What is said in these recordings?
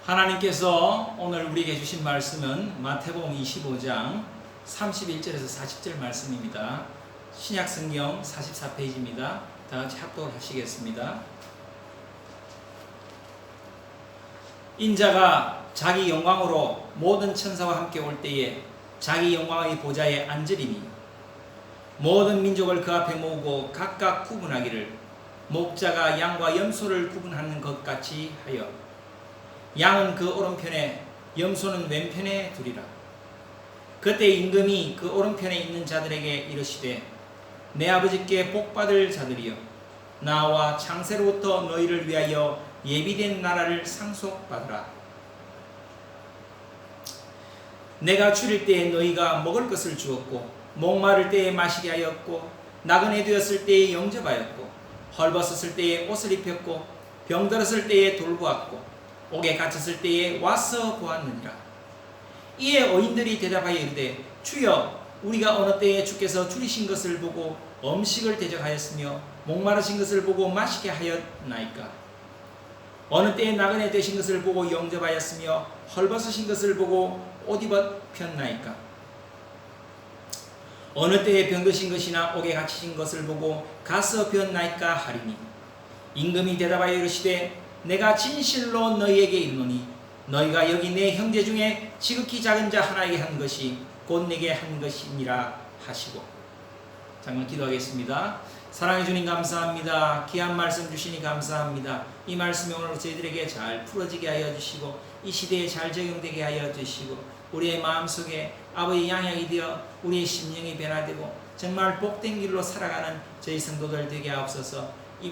하나님께서 오늘 우리에게 주신 말씀은 마태복음 25장 31절에서 40절 말씀입니다. 신약성경 44페이지입니다. 다같이 합독을 하시겠습니다. 인자가 자기 영광으로 모든 천사와 함께 올 때에 자기 영광의 보좌에 앉으리니 모든 민족을 그 앞에 모으고 각각 구분하기를 목자가 양과 염소를 구분하는 것 같이 하여 양은 그 오른편에 염소는 왼편에 두리라. 그때 임금이 그 오른편에 있는 자들에게 이르시되 내 아버지께 복받을 자들이여 나와 창세로부터 너희를 위하여 예비된 나라를 상속받으라. 내가 줄일 때에 너희가 먹을 것을 주었고 목마를 때에 마시게 하였고 나그네 되었을 때에 영접하였고 헐벗었을 때에 옷을 입혔고 병들었을 때에 돌보았고 옥에 갇혔을 때에 와서 보았느니라. 이에 어인들이 대답하여 이르되 주여 우리가 어느 때에 주께서 줄이신 것을 보고 음식을 대접하였으며 목마르신 것을 보고 마시게 하였나이까? 어느 때에 나그네 되신 것을 보고 영접하였으며 헐벗으신 것을 보고 옷 입혔나이까? 어느 때에 병드신 것이나 옥에 갇히신 것을 보고 가서 뵀나이까 하리니 임금이 대답하여 이르시되 내가 진실로 너희에게 이르노니 너희가 여기 내 형제 중에 지극히 작은 자 하나에게 한 것이 곧 내게 한 것이니라 하시고. 잠깐 기도하겠습니다. 사랑해 주님 감사합니다. 귀한 말씀 주시니 감사합니다. 이 말씀이 오늘 저희들에게 잘 풀어지게 하여 주시고 이 시대에 잘 적용되게 하여 주시고 우리의 마음속에 아버지 양약이 되어 우리의 심령이 변화되고 정말 복된 길로 살아가는 저희 성도들 되게 하옵소서.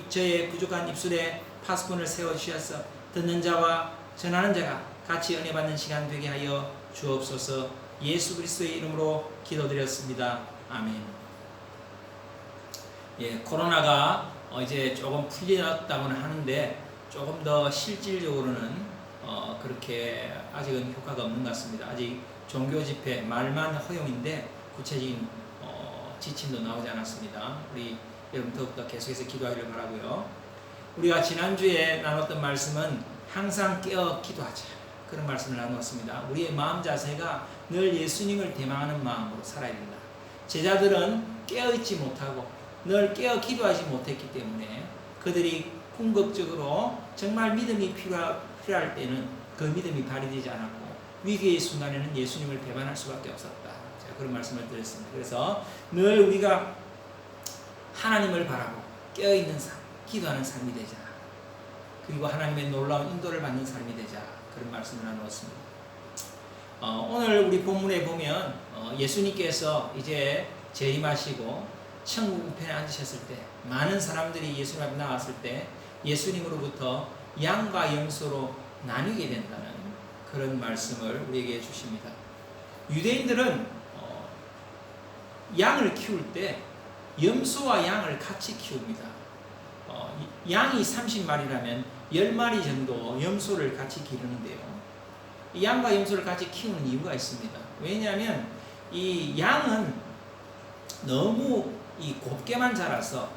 저의 부족한 입술에 파수꾼을 세워주셔서 듣는 자와 전하는 자가 같이 은혜 받는 시간 되게 하여 주옵소서. 예수 그리스도의 이름으로 기도드렸습니다. 아멘. 코로나가 이제 조금 풀렸다고는 하는데 조금 더 실질적으로는 그렇게 아직은 효과가 없는 것 같습니다. 아직 종교 집회 말만 허용인데 구체적인 지침도 나오지 않았습니다. 우리 여러분 더욱더 계속해서 기도하기를 바라고요. 우리가 지난주에 나눴던 말씀은 항상 깨어 기도하자, 그런 말씀을 나누었습니다. 우리의 마음 자세가 늘 예수님을 대망하는 마음으로 살아야 된다. 제자들은 깨어있지 못하고 늘 깨어 기도하지 못했기 때문에 그들이 궁극적으로 정말 믿음이 필요할 때는 그 믿음이 발휘되지 않았고 위기의 순간에는 예수님을 배반할 수밖에 없었다. 제가 그런 말씀을 드렸습니다. 그래서 늘 우리가 하나님을 바라고 깨어있는 삶, 기도하는 삶이 되자. 그리고 하나님의 놀라운 인도를 받는 삶이 되자. 그런 말씀을 나누었습니다. 오늘 우리 본문에 보면 예수님께서 이제 재림하시고 천국 우편에 앉으셨을 때 많은 사람들이 예수님 앞에 나왔을 때 예수님으로부터 양과 염소로 나뉘게 된다는 그런 말씀을 우리에게 주십니다. 유대인들은 양을 키울 때 염소와 양을 같이 키웁니다. 양이 30마리라면 10마리 정도 염소를 같이 기르는데요. 이 양과 염소를 같이 키우는 이유가 있습니다. 왜냐하면 이 양은 너무 이 곱게만 자라서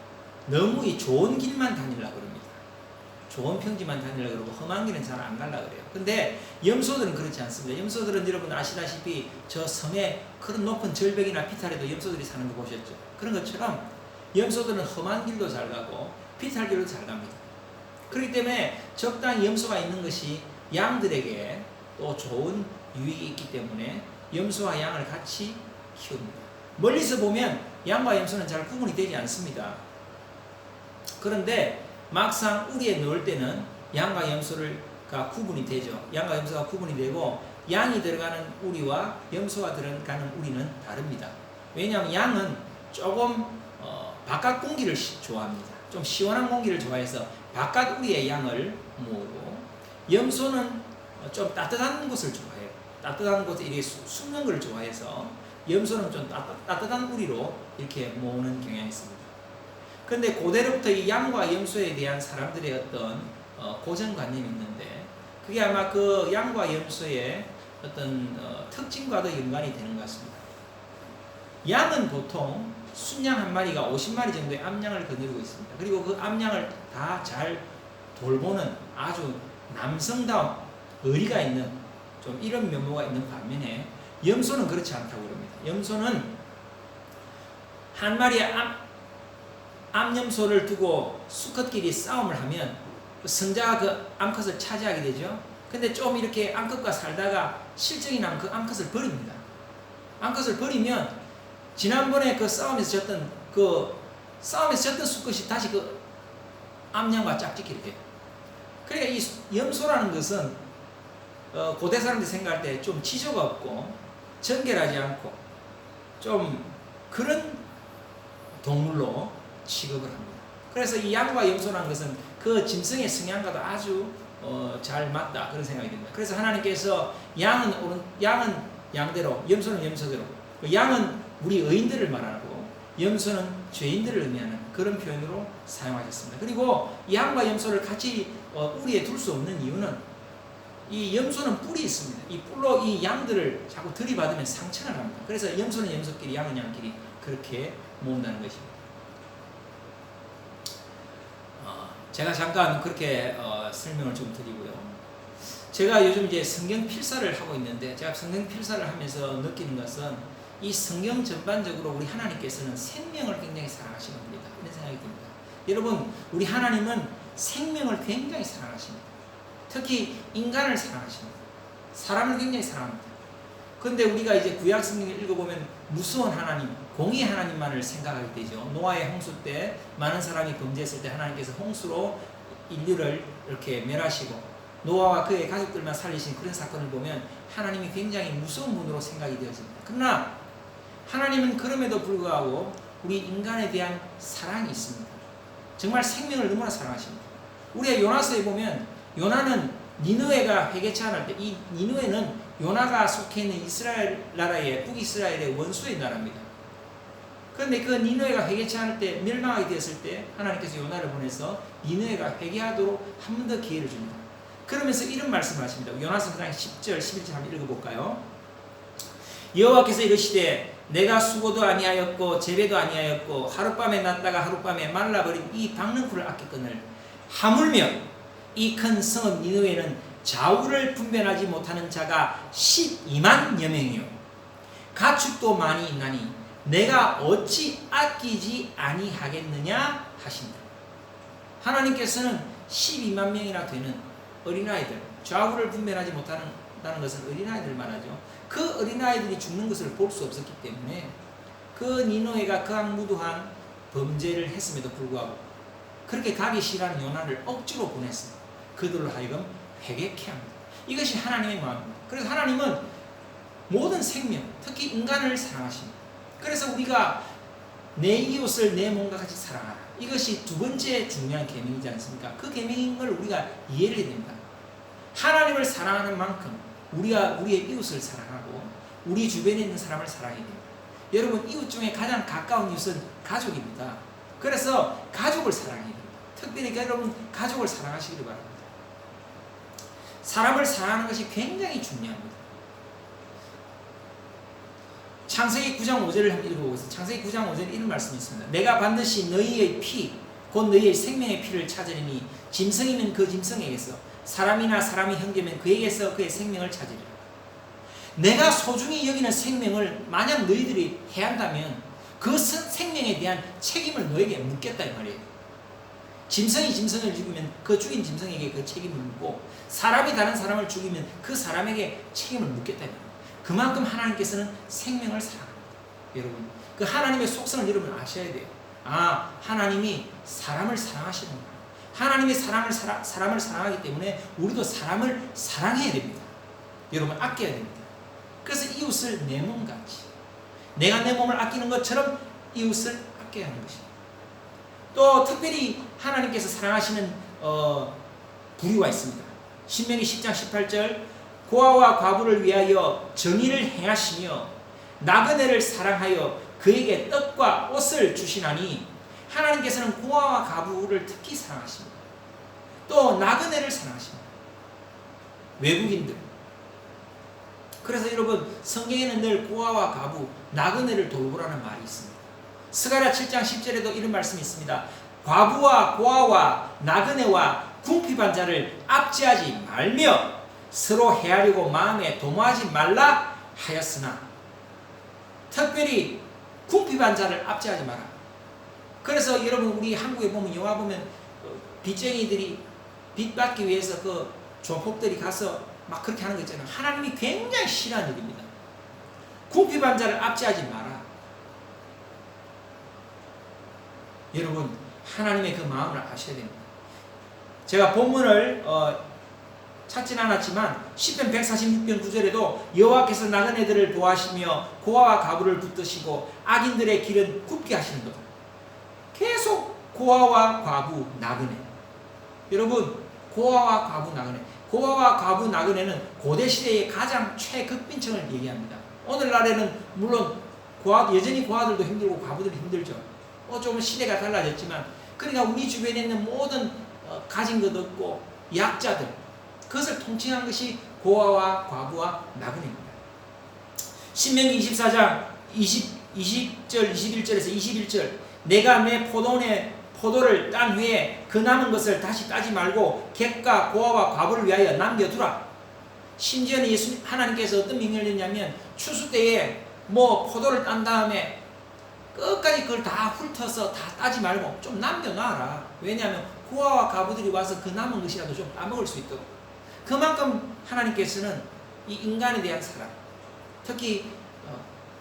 너무 이 좋은 길만 다니려고 그럽니다. 좋은 평지만 다니려고 그러고 험한 길은 잘 안 가려고 그래요. 근데 염소들은 그렇지 않습니다. 염소들은 여러분 아시다시피 저 섬에 그런 높은 절벽이나 피탈에도 염소들이 사는 거 보셨죠? 그런 것처럼 염소들은 험한 길도 잘 가고 피탈길도 잘 갑니다. 그렇기 때문에 적당히 염소가 있는 것이 양들에게 또 좋은 유익이 있기 때문에 염소와 양을 같이 키웁니다. 멀리서 보면 양과 염소는 잘 구분이 되지 않습니다. 그런데 막상 우리에 넣을 때는 양과 염소가 구분이 되죠. 양과 염소가 구분이 되고 양이 들어가는 우리와 염소가 들어가는 우리는 다릅니다. 왜냐하면 양은 조금 바깥 공기를 좋아합니다. 좀 시원한 공기를 좋아해서 바깥 우리의 양을 모으고 염소는 좀 따뜻한 곳을 좋아해요. 따뜻한 곳에 이렇게 숨는 걸 좋아해서 염소는 좀 따뜻한 우리로 이렇게 모으는 경향이 있습니다. 그런데 고대로부터 이 양과 염소에 대한 사람들의 어떤 고정관념이 있는데 그게 아마 그 양과 염소의 어떤 특징과도 연관이 되는 것 같습니다. 양은 보통 순양 한 마리가 50마리 정도의 암양을 거느리고 있습니다. 그리고 그 암양을 다 잘 돌보는 아주 남성다운 의리가 있는 좀 이런 면모가 있는 반면에 염소는 그렇지 않다고 그럽니다. 염소는 한 마리의 암염소를 두고 수컷끼리 싸움을 하면 성자가 그 암컷을 차지하게 되죠. 근데 좀 이렇게 암컷과 살다가 실정이 나면 그 암컷을 버립니다. 암컷을 버리면 지난번에 그 싸움에서 졌던 수컷이 다시 그 암양과 짝짓기를 해요. 그러니까 이 염소라는 것은 고대 사람들이 생각할 때 좀 지조가 없고 정결하지 않고 좀 그런 동물로 취급을 합니다. 그래서 이 양과 염소라는 것은 그 짐승의 성향과도 아주 잘 맞다 그런 생각이 듭니다. 그래서 하나님께서 양은 양대로, 염소는 염소대로, 양은 우리 의인들을 말하고 염소는 죄인들을 의미하는 그런 표현으로 사용하셨습니다. 그리고 양과 염소를 같이 우리에 둘 수 없는 이유는 이 염소는 뿔이 있습니다. 이 뿔로 이 양들을 자꾸 들이받으면 상처를 합니다. 그래서 염소는 염소끼리, 양은 양끼리 그렇게 모은다는 것입니다. 제가 잠깐 그렇게 설명을 좀 드리고요. 제가 요즘 이제 성경 필사를 하고 있는데, 제가 성경 필사를 하면서 느끼는 것은 이 성경 전반적으로 우리 하나님께서는 생명을 굉장히 사랑하시는 분이다, 이런 생각이 듭니다. 여러분, 우리 하나님은 생명을 굉장히 사랑하십니다. 특히 인간을 사랑하십니다. 사람을 굉장히 사랑합니다. 그런데 우리가 이제 구약 성경을 읽어보면 무서운 하나님, 공의 하나님만을 생각하게 되죠. 노아의 홍수 때 많은 사람이 범죄했을 때 하나님께서 홍수로 인류를 이렇게 멸하시고 노아와 그의 가족들만 살리신 그런 사건을 보면 하나님이 굉장히 무서운 분으로 생각이 되어집니다. 그러나 하나님은 그럼에도 불구하고 우리 인간에 대한 사랑이 있습니다. 정말 생명을 너무나 사랑하십니다. 우리가 요나서에 보면 요나는 니느웨가 회개치 않을 때, 이 니느웨는 요나가 속해 있는 이스라엘 나라의, 북이스라엘의 원수의 나라입니다. 그런데 그 니느웨가 회개치 않을 때, 멸망하게 되었을 때 하나님께서 요나를 보내서 니느웨가 회개하도록 한 번 더 기회를 줍니다. 그러면서 이런 말씀을 하십니다. 요나서 9장 10절 11절 한번 읽어볼까요? 여호와께서 이르시되 내가 수고도 아니하였고 재배도 아니하였고 하룻밤에 났다가 하룻밤에 말라버린 이 박능쿨을 아꼈거늘 하물며 이 큰 성읍 니느웨는 좌우를 분별하지 못하는 자가 12만 여명이요 가축도 많이 있나니 내가 어찌 아끼지 아니하겠느냐 하신다. 하나님께서는 12만 명이나 되는 어린아이들, 좌우를 분별하지 못한다는 것은 어린아이들 말하죠. 그 어린아이들이 죽는 것을 볼 수 없었기 때문에 그 니느웨가 그 악무도한 범죄를 했음에도 불구하고 그렇게 가기 싫어하는 요나를 억지로 보냈습니다. 그들로 하여금 회개케 합니다. 이것이 하나님의 마음입니다. 그래서 하나님은 모든 생명, 특히 인간을 사랑하십니다. 그래서 우리가 내 이웃을 내 몸과 같이 사랑하라. 이것이 두 번째 중요한 계명이지 않습니까? 그 계명을 우리가 이해를 해야 됩니다. 하나님을 사랑하는 만큼 우리가 우리의 이웃을 사랑하고 우리 주변에 있는 사람을 사랑해야 됩니다. 여러분, 이웃 중에 가장 가까운 이웃은 가족입니다. 그래서 가족을 사랑해야 됩니다. 특별히 여러분 가족을 사랑하시기를 바랍니다. 사람을 사랑하는 것이 굉장히 중요합니다. 창세기 9장 5절을 한번 읽어보겠습니다. 창세기 9장 5절에 이런 말씀이 있습니다. 내가 반드시 너희의 피, 곧 너희의 생명의 피를 찾으리니 짐승이면 그 짐승에게서 사람이나 사람이 형제면 그에게서 그의 생명을 찾으리라. 내가 소중히 여기는 생명을 만약 너희들이 해한다면 그 생명에 대한 책임을 너에게 묻겠다 이 말이에요. 짐승이 짐승을 죽이면 그 죽인 짐승에게 그 책임을 묻고 사람이 다른 사람을 죽이면 그 사람에게 책임을 묻겠다 이 말이에요. 그만큼 하나님께서는 생명을 사랑합니다. 여러분, 그 하나님의 속성을 여러분 아셔야 돼요. 아, 하나님이 사람을 사랑하시는구나. 하나님이 사람을 사랑하기 때문에 우리도 사람을 사랑해야 됩니다. 여러분, 아껴야 됩니다. 그래서 이웃을 내 몸같이, 내가 내 몸을 아끼는 것처럼 이웃을 아껴야 하는 것입니다. 또 특별히 하나님께서 사랑하시는 부류가 있습니다. 신명기 10장 18절 고아와 과부를 위하여 정의를 행하시며 나그네를 사랑하여 그에게 떡과 옷을 주시나니 하나님께서는 고아와 과부를 특히 사랑하십니다. 또 나그네를 사랑하십니다. 외국인들. 그래서 여러분, 성경에는 늘 고아와 과부, 나그네를 돌보라는 말이 있습니다. 스가랴 7장 10절에도 이런 말씀이 있습니다. 과부와 고아와 나그네와 궁핍한 자를 압제하지 말며 서로 헤아리고 마음에 도모하지 말라 하였으나 특별히 궁핍한 자를 압제하지 마라. 그래서 여러분 우리 한국에 보면 영화 보면 빚쟁이들이 빚 받기 위해서 그 조폭들이 가서 막 그렇게 하는 거 있잖아요. 하나님이 굉장히 싫어하는 일입니다. 궁핍한 자를 압제하지 마라. 여러분 하나님의 그 마음을 아셔야 됩니다. 제가 본문을 찾진 않았지만 시편 146편 9절에도 여호와께서 나그네들을 보호하시며 고아와 과부를 붙드시고 악인들의 길은 굽게 하시는 것. 계속 고아와 과부 나그네. 여러분 고아와 과부 나그네. 고아와 과부 나그네는 고대 시대의 가장 최극빈층을 얘기합니다. 오늘날에는 물론 여전히 고아들도 힘들고 과부들도 힘들죠. 좀 시대가 달라졌지만 그러니까 우리 주변에 있는 모든 가진 것 없고 약자들 그것을 통칭한 것이 고아와 과부와 나그네입니다. 신명기 24장 20절 21절에서 21절 내가 내 포도를 딴 후에 그 남은 것을 다시 따지 말고 객과 고아와 과부를 위하여 남겨두라. 심지어는 하나님께서 어떤 명령을 했냐면 추수 때에 포도를 딴 다음에 끝까지 그걸 다 훑어서 다 따지 말고 좀 남겨놔라. 왜냐하면 고아와 과부들이 와서 그 남은 것이라도 좀 따먹을 수 있도록. 그만큼 하나님께서는 이 인간에 대한 사랑, 특히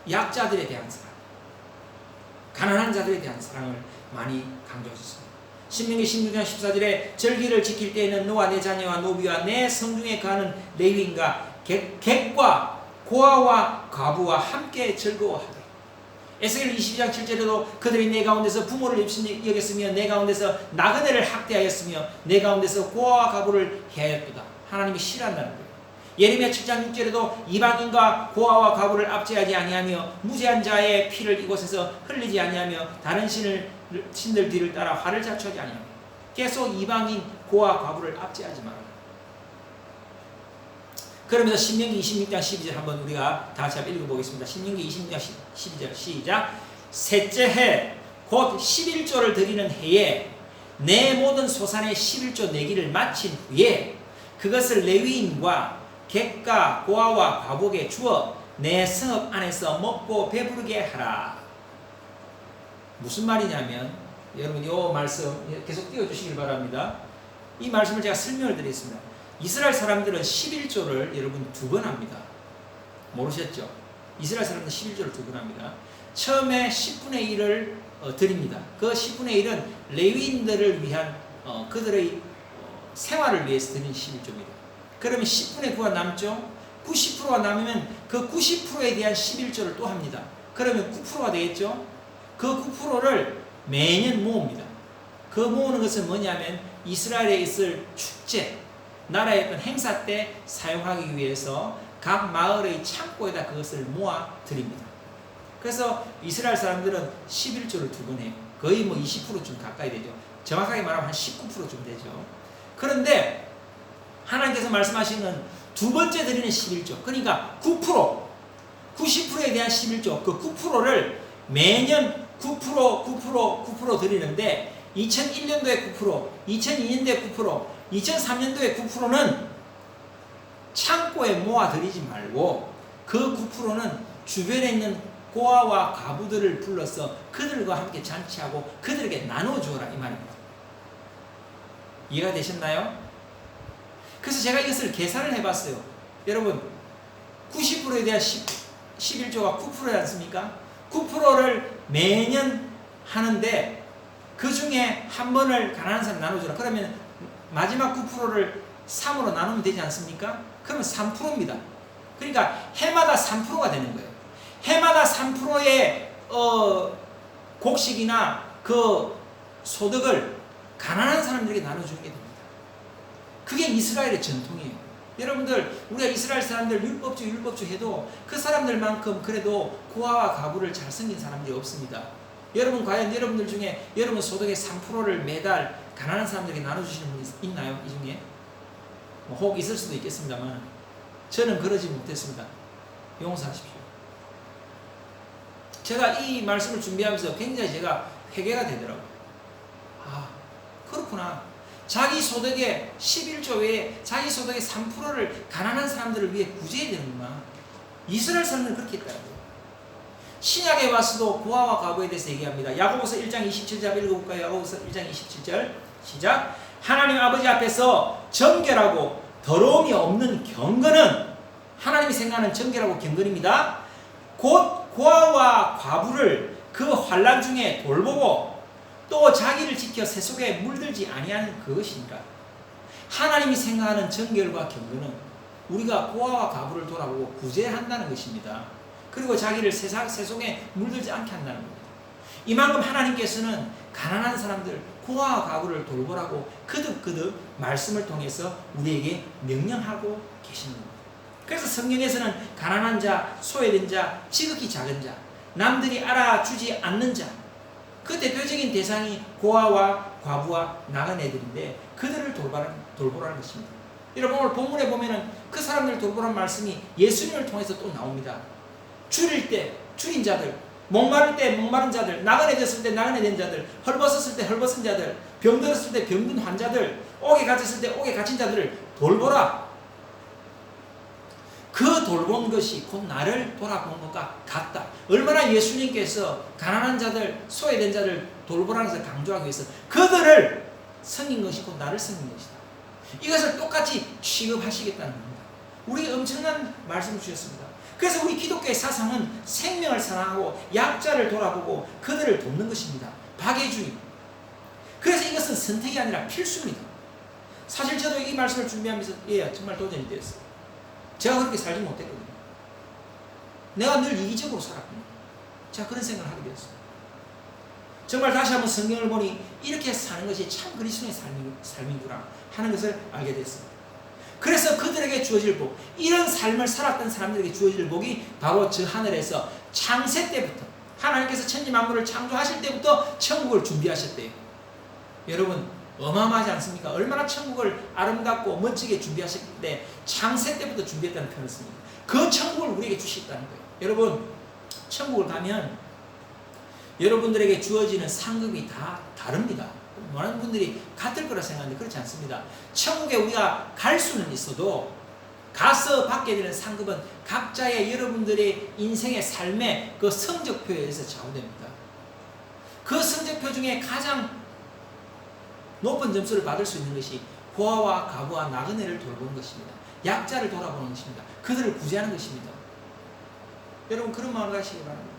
약자들에 대한 사랑, 가난한 자들에 대한 사랑을 많이 강조하셨습니다. 신명기 16장 14절에 절기를 지킬 때에는 너와 내 자녀와 노비와 내 성중에 거하는 레위인과 객과 고아와 과부와 함께 즐거워하되 에스겔 22장 7절에도 그들이 내 가운데서 부모를 여겼으며 내 가운데서 나그네를 학대하였으며 내 가운데서 고아와 과부를 해하였도다. 하나님이 싫어한다는 거예요. 예레미야 7장 6절에도 이방인과 고아와 과부를 압제하지 아니하며 무죄한 자의 피를 이곳에서 흘리지 아니하며 다른 신들 뒤를 따라 화를 자초하지 아니하며 계속 이방인 고아 과부를 압제하지 말아라. 그러면서 신명기 26장 12절 한번 우리가 다 같이 읽어보겠습니다. 신명기 26장 12절 시작. 셋째 해 곧 11조를 드리는 해에 내 모든 소산의 11조 내기를 마친 후에 그것을 레위인과 객과 고아와 과부에게 주어 내 성읍 안에서 먹고 배부르게 하라. 무슨 말이냐면 여러분 이 말씀 계속 띄워주시길 바랍니다. 이 말씀을 제가 설명을 드리겠습니다. 이스라엘 사람들은 11조를 여러분 2번 합니다. 모르셨죠? 이스라엘 사람들은 11조를 2번 합니다. 처음에 10분의 1을 드립니다. 그 10분의 1은 레위인들을 위한 그들의 생활을 위해서 드리는 11조입니다. 그러면 10분의 9가 남죠? 90%가 남으면 그 90%에 대한 11조를 또 합니다. 그러면 9%가 되겠죠? 그 9%를 매년 모읍니다. 그 모으는 것은 뭐냐면 이스라엘에 있을 축제, 나라의 어떤 행사 때 사용하기 위해서 각 마을의 창고에다 그것을 모아 드립니다. 그래서 이스라엘 사람들은 11조를 2번 해요. 거의 20%좀 가까이 되죠. 정확하게 말하면 한 19%좀 되죠. 그런데 하나님께서 말씀하시는 두 번째 드리는 11조, 그러니까 9%, 90%에 대한 11조, 그 9%를 매년 9% 드리는데 2001년도에 9%, 2002년도에 9%, 2003년도에 9%는 창고에 모아드리지 말고 그 9%는 주변에 있는 고아와 과부들을 불러서 그들과 함께 잔치하고 그들에게 나눠주어라 이 말입니다. 이해가 되셨나요? 그래서 제가 이것을 계산을 해봤어요. 여러분 90%에 대한 11조가 9%지 않습니까? 9%를 매년 하는데 그 중에 한 번을 가난한 사람 나눠주라. 그러면 마지막 9%를 3으로 나누면 되지 않습니까? 그러면 3%입니다. 그러니까 해마다 3%가 되는 거예요. 해마다 3%의 곡식이나 그 소득을 가난한 사람들에게 나눠주는 게 됩니다. 그게 이스라엘의 전통이에요. 여러분들 우리가 이스라엘 사람들 율법주 해도 그 사람들만큼 그래도 고아와 과부를 잘 섬긴 사람들이 없습니다. 여러분 과연 여러분들 중에 여러분 소득의 3%를 매달 가난한 사람들에게 나눠주시는 분이 있나요? 이 중에? 혹 있을 수도 있겠습니다만 저는 그러지 못했습니다. 용서하십시오. 제가 이 말씀을 준비하면서 굉장히 제가 회개가 되더라고요. 아 그렇구나. 자기 소득의 11조 외에 자기 소득의 3%를 가난한 사람들을 위해 구제해야 되는구나. 이스라엘 사람들은 그렇게 했다고요. 신약에 와서도 고아와 과부에 대해서 얘기합니다. 야고보서 1장 27절 읽어볼까요? 야고보서 1장 27절 시작. 하나님 아버지 앞에서 정결하고 더러움이 없는 경건은, 하나님이 생각하는 정결하고 경건입니다. 곧 고아와 과부를 그 환난 중에 돌보고 또 자기를 지켜 세속에 물들지 아니하는 그것이니라. 하나님이 생각하는 정결과 경건은 우리가 고아와 과부를 돌아보고 구제한다는 것입니다. 그리고 자기를 세속에 물들지 않게 한다는 겁니다. 이만큼 하나님께서는 가난한 사람들, 고아와 과부를 돌보라고 거듭거듭 말씀을 통해서 우리에게 명령하고 계시는 겁니다. 그래서 성경에서는 가난한 자, 소외된 자, 지극히 작은 자, 남들이 알아주지 않는 자, 그 대표적인 대상이 고아와 과부와 나그네들인데 그들을 돌보라는 것입니다. 여러분 오늘 본문에 보면은 그 사람들을 돌보라는 말씀이 예수님을 통해서 또 나옵니다. 줄일 때 줄인 자들, 목마를 때 목마른 자들, 나그네 됐을 때 나그네 된 자들, 헐벗었을 때 헐벗은 자들, 병들었을 때 병든 환자들, 옥에 갇혔을 때 옥에 갇힌 자들을 돌보라. 그 돌본 것이 곧 나를 돌아본 것과 같다. 얼마나 예수님께서 가난한 자들, 소외된 자들 돌보라는 것을 강조하기 위해서 그들을 섬긴 것이 곧 나를 섬긴 것이다. 이것을 똑같이 취급하시겠다는 겁니다. 우리에게 엄청난 말씀을 주셨습니다. 그래서 우리 기독교의 사상은 생명을 사랑하고 약자를 돌아보고 그들을 돕는 것입니다. 박애주의. 그래서 이것은 선택이 아니라 필수입니다. 사실 저도 이 말씀을 준비하면서 정말 도전이 되었어요. 제가 그렇게 살지 못했거든요. 내가 늘 이기적으로 살았거든요. 제가 그런 생각을 하게 되었어요. 정말 다시 한번 성경을 보니 이렇게 사는 것이 참 그리스도의 삶이구나 하는 것을 알게 됐습니다. 그래서 그들에게 주어질 복, 이런 삶을 살았던 사람들에게 주어질 복이 바로 저 하늘에서 창세 때부터, 하나님께서 천지 만물을 창조하실 때부터 천국을 준비하셨대요. 여러분 어마어마하지 않습니까? 얼마나 천국을 아름답고 멋지게 준비하실 때 창세 때부터 준비했다는 표현을 씁니다. 그 천국을 우리에게 주셨다는 거예요. 여러분 천국을 가면 여러분들에게 주어지는 상급이 다 다릅니다. 많은 분들이 같을 거라 생각하는데 그렇지 않습니다. 천국에 우리가 갈 수는 있어도 가서 받게 되는 상급은 각자의 여러분들의 인생의 삶의 그 성적표에 의해서 좌우됩니다. 그 성적표 중에 가장 높은 점수를 받을 수 있는 것이 고아와 과부와 나그네를 돌보는 것입니다. 약자를 돌아보는 것입니다. 그들을 구제하는 것입니다. 여러분 그런 마음을 가시기 바랍니다.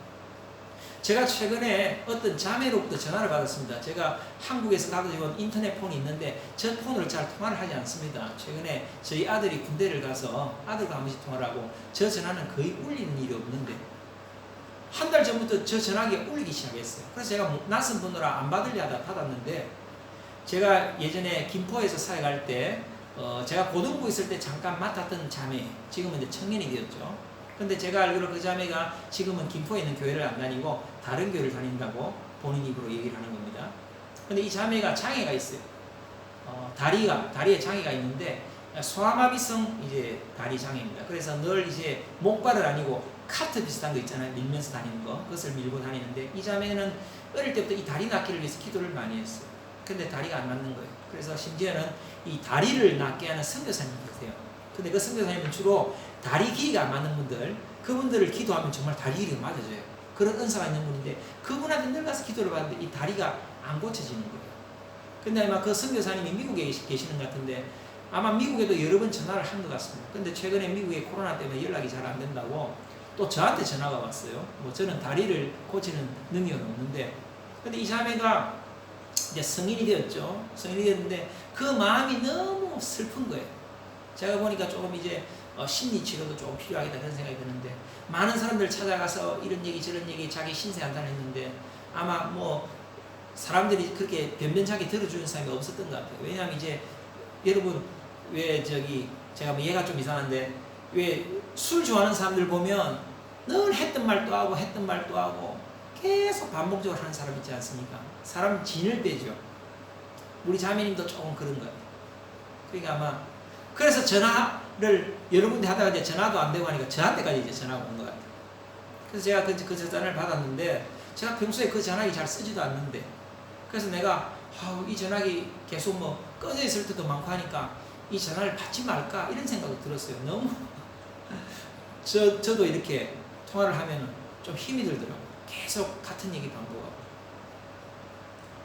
제가 최근에 어떤 자매로부터 전화를 받았습니다. 제가 한국에서 가지고 온 인터넷 폰이 있는데 저 폰으로 잘 통화를 하지 않습니다. 최근에 저희 아들이 군대를 가서 아들과 한 번씩 통화를 하고 저 전화는 거의 울리는 일이 없는데 한 달 전부터 저 전화기가 울리기 시작했어요. 그래서 제가 낯선 번호라 안 받으려 하다 받았는데 제가 예전에 김포에서 사역할 때 제가 고등부 있을 때 잠깐 맡았던 자매, 지금은 이제 청년이 되었죠. 근데 제가 알기로 그 자매가 지금은 김포에 있는 교회를 안 다니고 다른 교회를 다닌다고 본인 입으로 얘기를 하는 겁니다. 근데 이 자매가 장애가 있어요. 다리에 장애가 있는데 소아마비성 이제 다리 장애입니다. 그래서 늘 이제 목발을 아니고 카트 비슷한 거 있잖아요. 밀면서 다니는 거, 그것을 밀고 다니는데 이 자매는 어릴 때부터 이 다리 낫기를 위해서 기도를 많이 했어요. 근데 다리가 안 낫는 거예요. 그래서 심지어는 이 다리를 낫게 하는 선교사님이 계세요. 근데 그 선교사님은 주로 다리 길이가 안 맞는 분들, 그분들을 기도하면 정말 다리 길이가 맞아져요. 그런 은사가 있는 분인데 그분한테 늘 가서 기도를 받는데 이 다리가 안 고쳐지는 거예요. 근데 아마 그 선교사님이 미국에 계시는 것 같은데 아마 미국에도 여러 번 전화를 한 것 같습니다. 근데 최근에 미국에 코로나 때문에 연락이 잘 안 된다고 또 저한테 전화가 왔어요. 뭐 저는 다리를 고치는 능력은 없는데, 근데 이 자매가 이제 성인이 되었죠. 성인이 되었는데 그 마음이 너무 슬픈 거예요. 제가 보니까 조금 이제 심리 치료도 조금 필요하겠다 그런 생각이 드는데 많은 사람들 찾아가서 이런 얘기 저런 얘기 자기 신세 한탄 했는데 아마 뭐 사람들이 그렇게 변변찮게 들어주는 사람이 없었던 것 같아요. 왜냐하면 이제 여러분 왜 제가 뭐 얘가 좀 이상한데 왜 술 좋아하는 사람들 보면 늘 했던 말도 하고 했던 말도 하고 계속 반복적으로 하는 사람 있지 않습니까? 사람 진을 빼죠. 우리 자매님도 조금 그런 것 같아요. 그러니까 아마 그래서 전화를 여러 군데 하다가 이제 전화도 안 되고 하니까 저한테까지 이제 전화가 온 것 같아요. 그래서 제가 그 전화를 받았는데 제가 평소에 그 전화기 잘 쓰지도 않는데 그래서 내가 이 전화기 계속 뭐 꺼져 있을 때도 많고 하니까 이 전화를 받지 말까 이런 생각도 들었어요. 너무 저도 이렇게 통화를 하면 좀 힘이 들더라고요. 계속 같은 얘기 반복하고.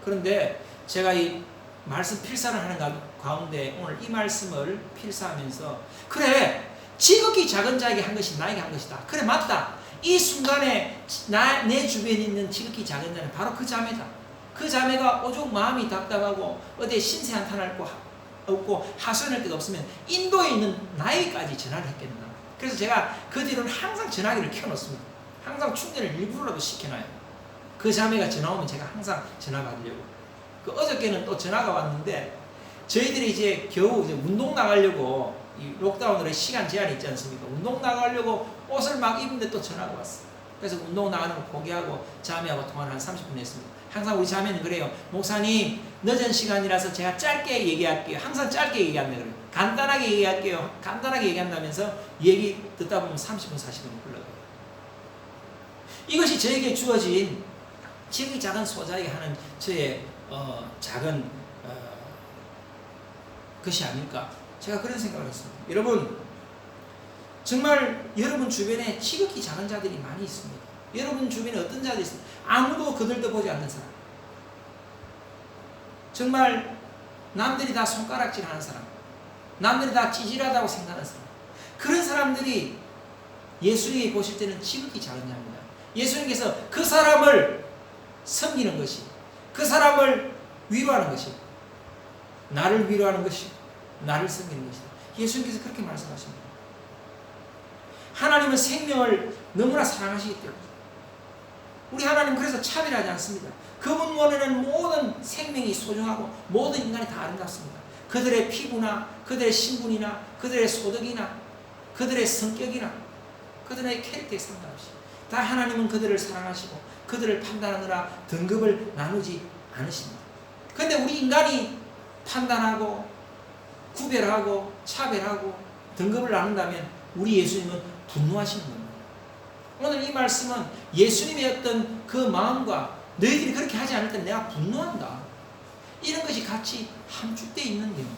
그런데 제가 이 말씀 필사를 하는 가운데 오늘 이 말씀을 필사하면서 그래 지극히 작은 자에게 한 것이 나에게 한 것이다. 그래 맞다. 이 순간에 내 주변에 있는 지극히 작은 자는 바로 그 자매다. 그 자매가 오죽 마음이 답답하고 어디에 신세 한탄할 거 없고 하소연할 데가 없으면 인도에 있는 나에게까지 전화를 했겠나. 그래서 제가 그 뒤로는 항상 전화기를 켜놓습니다. 항상 충전을 일부러라도 시켜놔요. 그 자매가 전화 오면 제가 항상 전화 받으려고. 그 어저께는 또 전화가 왔는데 저희들이 이제 겨우 이제 운동 나가려고 이 록다운으로 시간 제한이 있지 않습니까? 운동 나가려고 옷을 막 입는데 또 전화가 왔어요. 그래서 운동 나가는 걸 포기하고 자매하고 통화를 한 30분 했습니다. 항상 우리 자매는 그래요. 목사님 늦은 시간이라서 제가 짧게 얘기할게요. 항상 짧게 얘기한다 그래요. 간단하게 얘기할게요. 간단하게 얘기한다면서 얘기 듣다 보면 30분 40분이 흘러가요. 이것이 저에게 주어진 지극히 작은 소자에게 하는 저의 작은 것이 아닐까 제가 그런 생각을 했습니다. 여러분 정말 여러분 주변에 지극히 작은 자들이 많이 있습니다. 여러분 주변에 어떤 자들이 있습니까? 아무도 그들도 보지 않는 사람, 정말 남들이 다 손가락질하는 사람, 남들이 다 찌질하다고 생각하는 사람, 그런 사람들이 예수님이 보실 때는 지극히 작은 자입니다. 예수님께서 그 사람을 섬기는 것이, 그 사람을 위로하는 것이, 나를 위로하는 것이, 나를 섬기는 것이다. 예수님께서 그렇게 말씀하십니다. 하나님은 생명을 너무나 사랑하시기 때문에 우리 하나님은 그래서 차별하지 않습니다. 그분 원에는 모든 생명이 소중하고 모든 인간이 다 아름답습니다. 그들의 피부나 그들의 신분이나 그들의 소득이나 그들의 성격이나 그들의 캐릭터에 상관없이 다 하나님은 그들을 사랑하시고 그들을 판단하느라 등급을 나누지 않으십니다. 그런데 우리 인간이 판단하고 구별하고 차별하고 등급을 나눈다면 우리 예수님은 분노하시는 겁니다. 오늘 이 말씀은 예수님의 어떤 그 마음과 너희들이 그렇게 하지 않을 때 내가 분노한다, 이런 것이 같이 함축되어 있는 겁니다.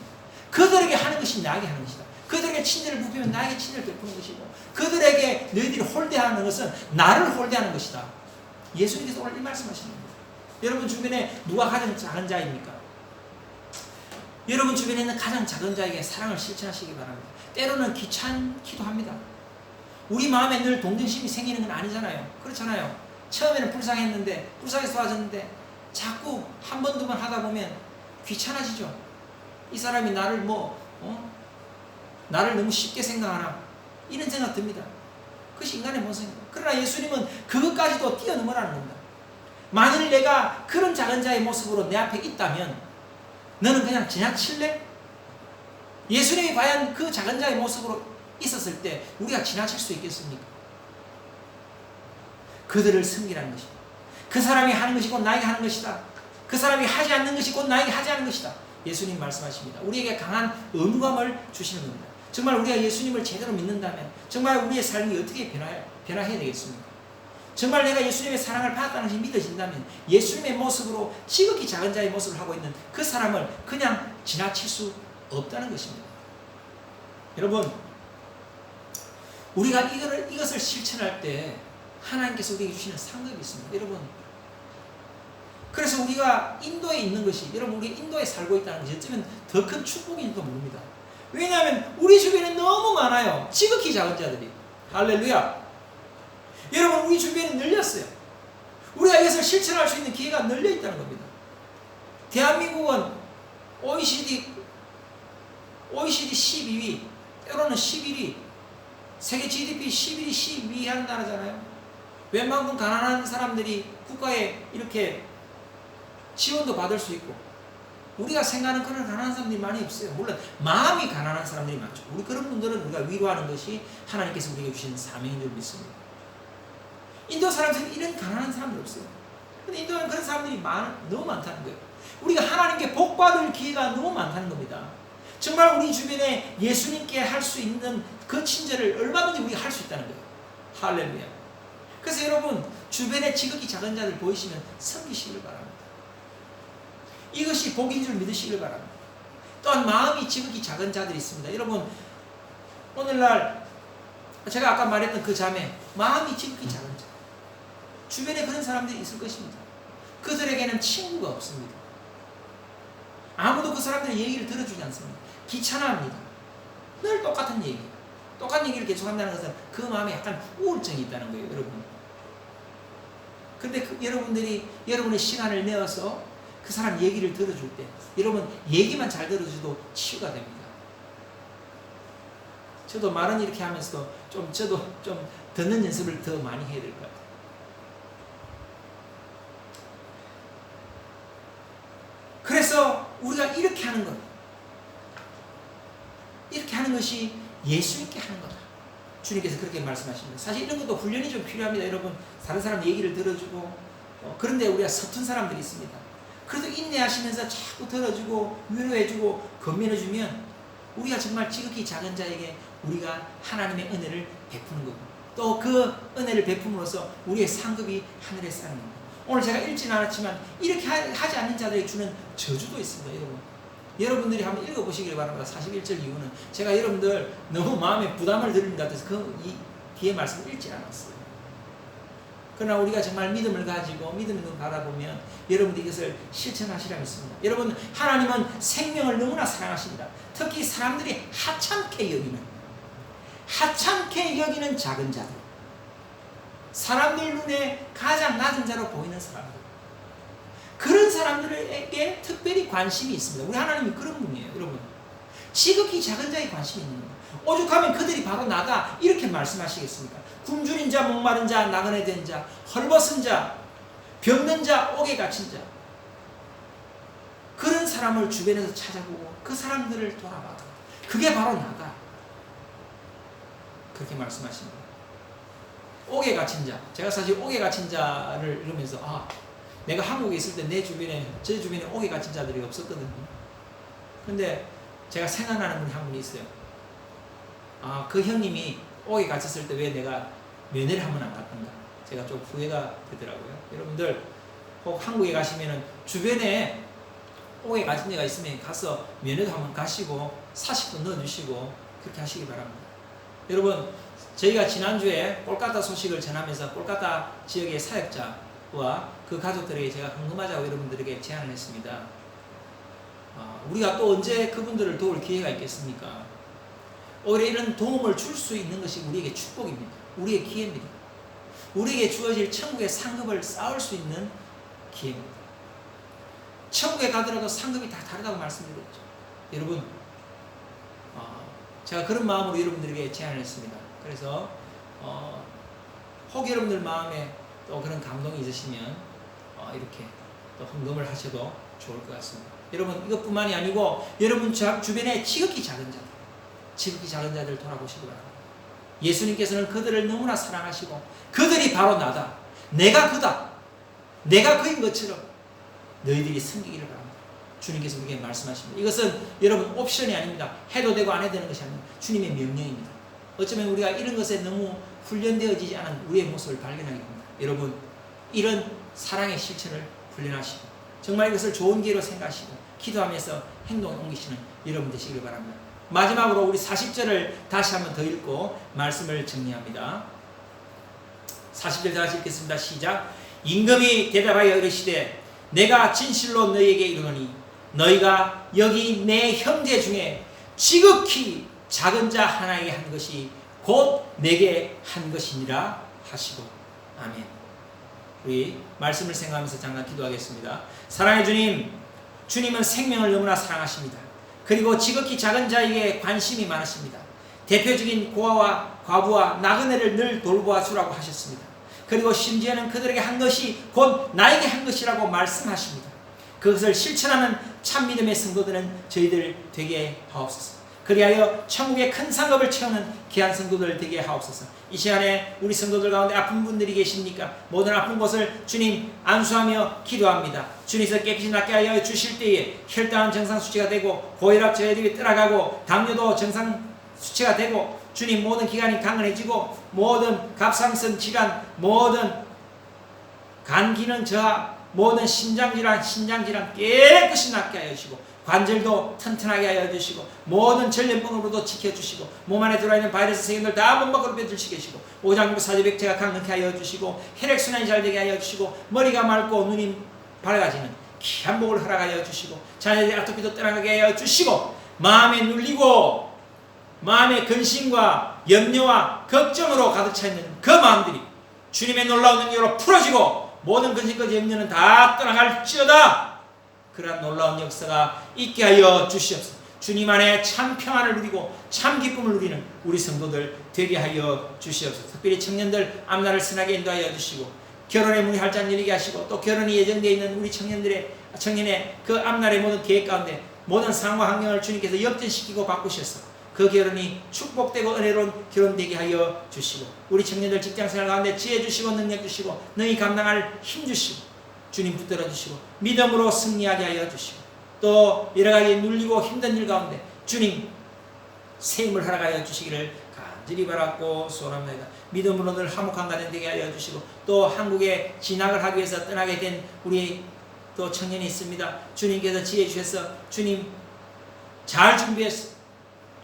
그들에게 하는 것이 나에게 하는 것이다. 그들에게 친절을 베푸면 나에게 친절을 베푸는 것이고 그들에게 너희들이 홀대하는 것은 나를 홀대하는 것이다. 예수님께서 오늘 이 말씀하시는 겁니다. 여러분 주변에 누가 가장 작은 자입니까? 여러분 주변에 있는 가장 작은 자에게 사랑을 실천하시기 바랍니다. 때로는 귀찮기도 합니다. 우리 마음에 늘 동정심이 생기는 건 아니잖아요. 그렇잖아요. 처음에는 불쌍해서 도와줬는데 자꾸 한 번, 두 번 하다 보면 귀찮아지죠. 이 사람이 나를 나를 너무 쉽게 생각하나 이런 생각 듭니다. 그것이 인간의 본성입니다. 그러나 예수님은 그것까지도 뛰어넘으라는 겁니다. 만일 내가 그런 작은 자의 모습으로 내 앞에 있다면 너는 그냥 지나칠래? 예수님이 과연 그 작은 자의 모습으로 있었을 때 우리가 지나칠 수 있겠습니까? 그들을 섬기라는 것이다. 그 사람이 하는 것이 곧 나에게 하는 것이다. 그 사람이 하지 않는 것이 곧 나에게 하지 않는 것이다. 예수님 말씀하십니다. 우리에게 강한 의무감을 주시는 겁니다. 정말 우리가 예수님을 제대로 믿는다면 정말 우리의 삶이 어떻게 변화해야 되겠습니까? 정말 내가 예수님의 사랑을 받았다는 것이 믿어진다면 예수님의 모습으로 지극히 작은 자의 모습을 하고 있는 그 사람을 그냥 지나칠 수 없다는 것입니다. 여러분 우리가 이것을 실천할 때 하나님께서 우리에게 주시는 상급이 있습니다. 여러분 그래서 우리가 인도에 있는 것이, 여러분 우리 인도에 살고 있다는 것이 어쩌면 더 큰 축복인지도 모릅니다. 왜냐하면 우리 주변에 너무 많아요. 지극히 작은 자들이. 할렐루야. 여러분 우리 주변에 널렸어요. 우리가 이것을 실천할 수 있는 기회가 널려 있다는 겁니다. 대한민국은 OECD 12위, 때로는 11위, 세계 GDP 11위, 12위 하는 나라잖아요. 웬만큼 가난한 사람들이 국가에 이렇게 지원도 받을 수 있고 우리가 생각하는 그런 가난한 사람들이 많이 없어요. 물론 마음이 가난한 사람들이 많죠. 우리 그런 분들은 우리가 위로하는 것이 하나님께서 우리에게 주신 사명인 줄 믿습니다. 인도 사람들은 이런 가난한 사람들 없어요. 근데 인도는 그런 사람들이 너무 많다는 거예요. 우리가 하나님께 복받을 기회가 너무 많다는 겁니다. 정말 우리 주변에 예수님께 할 수 있는 그 친절을 얼마든지 우리가 할 수 있다는 거예요. 할렐루야. 그래서 여러분 주변에 지극히 작은 자들 보이시면 섬기시길 바랍니다. 이것이 복인 줄 믿으시길 바랍니다. 또한 마음이 지극히 작은 자들이 있습니다. 여러분, 오늘날 제가 아까 말했던 그 자매, 마음이 지극히 작은 자. 주변에 그런 사람들이 있을 것입니다. 그들에게는 친구가 없습니다. 아무도 그 사람들의 얘기를 들어주지 않습니다. 귀찮아합니다. 늘 똑같은 얘기. 똑같은 얘기를 계속한다는 것은 그 마음에 약간 우울증이 있다는 거예요, 여러분. 근데 여러분들이 여러분의 시간을 내어서 그 사람 얘기를 들어줄 때, 여러분 얘기만 잘 들어줘도 치유가 됩니다. 저도 말은 이렇게 하면서도 저도 좀 듣는 연습을 더 많이 해야 될 것 같아요. 그래서 우리가 이렇게 하는 것, 이렇게 하는 것이 예수님께 하는 거다. 주님께서 그렇게 말씀하십니다. 사실 이런 것도 훈련이 좀 필요합니다. 여러분, 다른 사람 얘기를 들어주고, 그런데 우리가 서툰 사람들이 있습니다. 그래도 인내하시면서 자꾸 들어주고 위로해주고 건면해주면 우리가 정말 지극히 작은 자에게 우리가 하나님의 은혜를 베푸는 거고, 또 그 은혜를 베품으로써 우리의 상급이 하늘에 쌓는 겁니다. 오늘 제가 읽지는 않았지만 이렇게 하지 않는 자들에게 주는 저주도 있습니다. 여러분, 여러분들이 한번 읽어보시길 바랍니다. 41절 이후는 제가 여러분들 너무 마음에 부담을 드리는 것 같아서 이 뒤에 말씀을 읽지 않았어요. 그러나 우리가 정말 믿음을 가지고 믿음을 바라보면 여러분들이 이것을 실천하시라 믿습니다. 여러분, 하나님은 생명을 너무나 사랑하십니다. 특히 사람들이 하찮게 여기는 작은 자들, 사람들 눈에 가장 낮은 자로 보이는 사람들, 그런 사람들에게 특별히 관심이 있습니다. 우리 하나님이 그런 분이에요. 여러분, 지극히 작은 자에 관심이 있는 겁니다. 오죽하면 그들이 바로 나다 이렇게 말씀하시겠습니까? 굶주린 자, 목마른 자, 나그네 된 자, 헐벗은 자, 병든 자, 옥에 갇힌 자, 그런 사람을 주변에서 찾아보고 그 사람들을 돌아봐라. 그게 바로 나다. 그렇게 말씀하십니다. 옥에 갇힌 자, 제가 사실 옥에 갇힌 자를 이러면서 내가 한국에 있을 때 제 주변에 옥에 갇힌 자들이 없었거든요. 근데 제가 생각나는 분이 한 분이 있어요. 그 형님이 옥에 갇혔을 때 왜 내가 면회를 한번 안 갔던가, 제가 좀 후회가 되더라고요. 여러분들 혹 한국에 가시면은 주변에 옥에 갇힌 자가 있으면 가서 면회도 한번 가시고 사식도 넣어주시고 그렇게 하시기 바랍니다. 여러분, 저희가 지난주에 꼴까타 소식을 전하면서 꼴까타 지역의 사역자와 그 가족들에게 제가 헌금하자고 여러분들에게 제안을 했습니다. 우리가 또 언제 그분들을 도울 기회가 있겠습니까? 오히려 이런 도움을 줄 수 있는 것이 우리에게 축복입니다. 우리의 기회입니다. 우리에게 주어질 천국의 상급을 쌓을 수 있는 기회입니다. 천국에 가더라도 상급이 다 다르다고 말씀드렸죠. 여러분, 제가 그런 마음으로 여러분들에게 제안을 했습니다. 그래서 혹 여러분들 마음에 또 그런 감동이 있으시면 이렇게 또 헌금을 하셔도 좋을 것 같습니다. 여러분, 이것뿐만이 아니고 여러분 주변에 지극히 작은 자들 돌아보시기 바랍니다. 예수님께서는 그들을 너무나 사랑하시고 그들이 바로 나다, 내가 그다, 내가 그인 것처럼 너희들이 섬기기를 바랍니다. 주님께서 우리에게 말씀하십니다. 이것은 여러분 옵션이 아닙니다. 해도 되고 안 해도 되는 것이 아닙니다. 주님의 명령입니다. 어쩌면 우리가 이런 것에 너무 훈련되어지지 않은 우리의 모습을 발견하게 됩니다. 여러분, 이런 사랑의 실천을 훈련하시고 정말 이것을 좋은 기회로 생각하시고 기도하면서 행동에 옮기시는 여러분 되시길 바랍니다. 마지막으로 우리 40절을 다시 한번 더 읽고 말씀을 정리합니다. 40절 다시 읽겠습니다. 시작. 임금이 대답하여 이르시되 내가 진실로 너희에게 이르노니 너희가 여기 내 형제 중에 지극히 작은 자 하나에게 한 것이 곧 내게 한 것이니라 하시고. 아멘. 우리 말씀을 생각하면서 잠깐 기도하겠습니다. 사랑의 주님, 주님은 생명을 너무나 사랑하십니다. 그리고 지극히 작은 자에게 관심이 많으십니다. 대표적인 고아와 과부와 나그네를 늘 돌보아 주라고 하셨습니다. 그리고 심지어는 그들에게 한 것이 곧 나에게 한 것이라고 말씀하십니다. 그것을 실천하는 참 믿음의 성도들은 저희들 되게 하옵소서. 그리하여 천국의 큰 상급을 채우는 귀한 성도들 되게 하옵소서. 이 시간에 우리 성도들 가운데 아픈 분들이 계십니까? 모든 아픈 곳을 주님 안수하며 기도합니다. 주님께서 깨끗이 낫게 하여 주실 때에 혈당은 정상 수치가 되고 고혈압 저혈압이 떠나가고 당뇨도 정상 수치가 되고 주님 모든 기관이 강건해지고 모든 갑상선 질환, 모든 간 기능 저하, 모든 신장질환 깨끗이 낫게 하여 주시고 관절도 튼튼하게 하여 주시고 모든 전염병으로도 지켜주시고 몸 안에 들어있는 바이러스 세균들 다 몸 밖으로 빼주시고 오장부 사지백제가 강력하게 하여 주시고 혈액순환이 잘 되게 하여 주시고 머리가 맑고 눈이 밝아지는 귀한 복을 허락하여 주시고 자녀들의 아토피도 떠나가게 하여 주시고 마음에 눌리고 마음의 근심과 염려와 걱정으로 가득 차 있는 그 마음들이 주님의 놀라운 능력으로 풀어지고 모든 근심과 염려는 다 떠나갈지어다. 그러한 놀라운 역사가 있게 하여 주시옵소서. 주님 안에 참 평안을 누리고 참 기쁨을 누리는 우리 성도들 되게 하여 주시옵소서. 특별히 청년들 앞날을 선하게 인도하여 주시고 결혼의 문이 활짝 열리게 하시고 또 결혼이 예정되어 있는 우리 청년의 그 앞날의 모든 계획 가운데 모든 상황 환경을 주님께서 역전시키고 바꾸셔서 그 결혼이 축복되고 은혜로운 결혼 되게 하여 주시고 우리 청년들 직장생활 가운데 지혜 주시고 능력 주시고 능히 감당할 힘 주시고 주님 붙들어 주시고 믿음으로 승리하게 하여 주시고 또 여러가지 눌리고 힘든 일 가운데 주님 세임을 허락하여 주시기를 간절히 바랐고 소원합니다. 믿음으로 늘 화목한 가정 되게 하여 주시고 또 한국에 진학을 하기 위해서 떠나게 된 우리 또 청년이 있습니다. 주님께서 지혜 주셔서 주님 잘 준비해서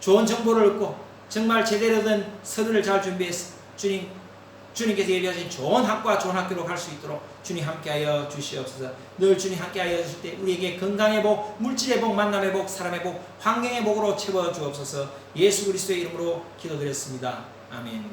좋은 정보를 얻고 정말 제대로 된 서류를 잘 준비해서 주님께서 예비하신 좋은 학과 좋은 학교로 갈 수 있도록 주님 함께하여 주시옵소서. 늘 주님 함께하여 주실 때 우리에게 건강의 복, 물질의 복, 만남의 복, 사람의 복, 환경의 복으로 채워 주옵소서. 예수 그리스도의 이름으로 기도드렸습니다. 아멘.